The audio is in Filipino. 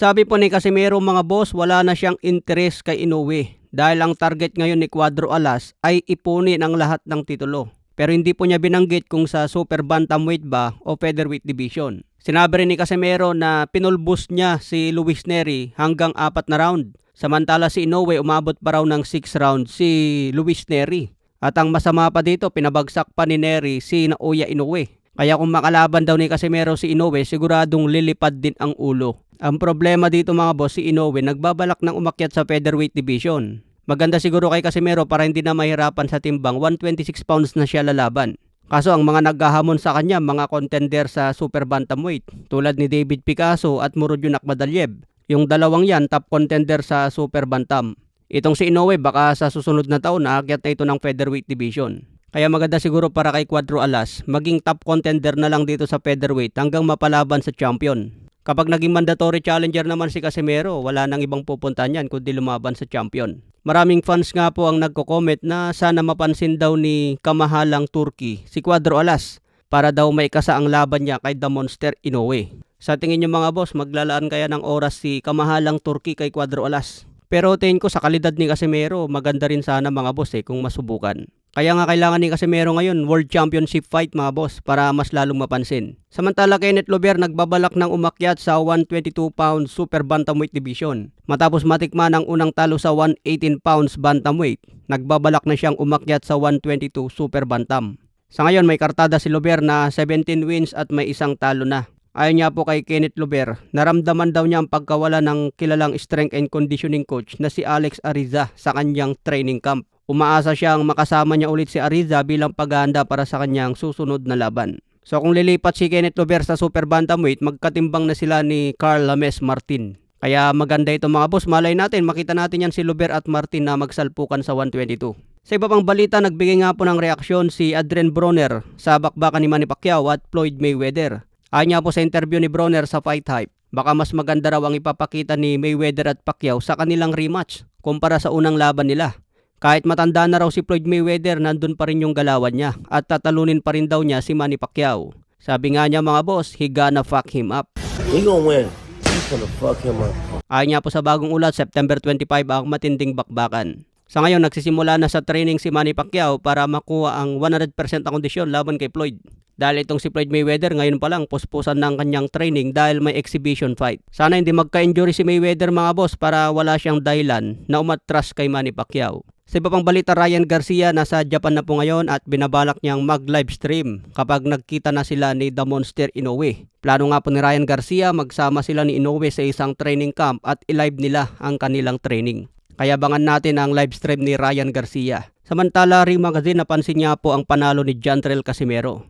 Sabi po ni Casimero mga boss, wala na siyang interest kay Inoue dahil ang target ngayon ni Cuadro Alas ay ipunin ang lahat ng titulo. Pero hindi po niya binanggit kung sa super bantamweight ba o featherweight division. Sinabi rin ni Casimero na pinulbus niya si Luis Nery hanggang 4 na round. Samantala si Inoue umabot pa raw ng 6 round si Luis Nery. At ang masama pa dito, pinabagsak pa ni Nery si Naoya Inoue. Kaya kung makalaban daw ni Casimero si Inoue, siguradong lilipad din ang ulo. Ang problema dito mga boss, si Inoue nagbabalak ng umakyat sa featherweight division. Maganda siguro kay Casimero para hindi na mahirapan sa timbang, 126 pounds na siya lalaban. Kaso ang mga naghahamon sa kanya, mga contender sa super bantamweight tulad ni David Picasso at Murodjon Akhmadaliev. Yung dalawang yan, top contender sa super bantam. Itong si Inoue baka sa susunod na taon aakyat na ito ng featherweight division. Kaya maganda siguro para kay Cuadro Alas, maging top contender na lang dito sa featherweight hanggang mapalaban sa champion. Kapag naging mandatory challenger naman si Casimero, wala nang ibang pupuntahan yan kundi lumaban sa champion. Maraming fans nga po ang nagko-comment na sana mapansin daw ni kamahalang Turkey si Cuadro Alas para daw maikasa ang laban niya kay The Monster Inoue. Sa tingin niyo mga boss, maglalaan kaya ng oras si kamahalang Turkey kay Cuadro Alas? Pero tingin ko sa kalidad ni Casimero, maganda rin sana mga boss kung masubukan. Kaya nga kailangan ni Casimero ngayon World Championship fight mga boss para mas lalong mapansin. Samantala Kenneth Lover nagbabalak ng umakyat sa 122 pounds super bantamweight division. Matapos matikman ang unang talo sa 118 pounds bantamweight, nagbabalak na siyang umakyat sa 122 super bantam. Sa ngayon may kartada si Lover na 17 wins at may isang talo na. Ayon niya po kay Kenneth Lover, naramdaman daw niya ang pagkawala ng kilalang strength and conditioning coach na si Alex Ariza sa kanyang training camp. Umaasa siyang makasama niya ulit si Ariza bilang paghahanda para sa kanyang susunod na laban. So kung lilipat si Kenneth Lover sa super bantamweight, magkatimbang na sila ni Carl Lames Martin. Kaya maganda ito mga boss, malay natin makita natin yan si Lover at Martin na magsalpukan sa 122. Sa iba pang balita, nagbigay nga po ng reaksyon si Adrian Broner sa bakbakan ni Manny Pacquiao at Floyd Mayweather. Ayon niya po sa interview ni Broner sa Fight Hype, baka mas maganda raw ang ipapakita ni Mayweather at Pacquiao sa kanilang rematch kumpara sa unang laban nila. Kahit matanda na raw si Floyd Mayweather, nandun pa rin yung galawan niya at tatalunin pa rin daw niya si Manny Pacquiao. Sabi nga niya mga boss, he gonna fuck him up. He gonna win. He's gonna fuck him up. Ayon niya po sa bagong ulat, September 25 ang matinding bakbakan. Sa ngayon, nagsisimula na sa training si Manny Pacquiao para makuha ang 100% na kondisyon laban kay Floyd. Dahil itong si Floyd Mayweather ngayon pa lang puspusan ng kanyang training dahil may exhibition fight. Sana hindi magka-injury si Mayweather mga boss para wala siyang dahilan na umatras kay Manny Pacquiao. Sa iba pang balita, Ryan Garcia nasa Japan na po ngayon at binabalak niyang mag-livestream kapag nagkita na sila ni The Monster Inoue. Plano nga po ni Ryan Garcia magsama sila ni Inoue sa isang training camp at i-live nila ang kanilang training. Kaya abangan natin ang livestream ni Ryan Garcia. Samantala, Ring Magazine napansin niya po ang panalo ni Jantrell Casimero.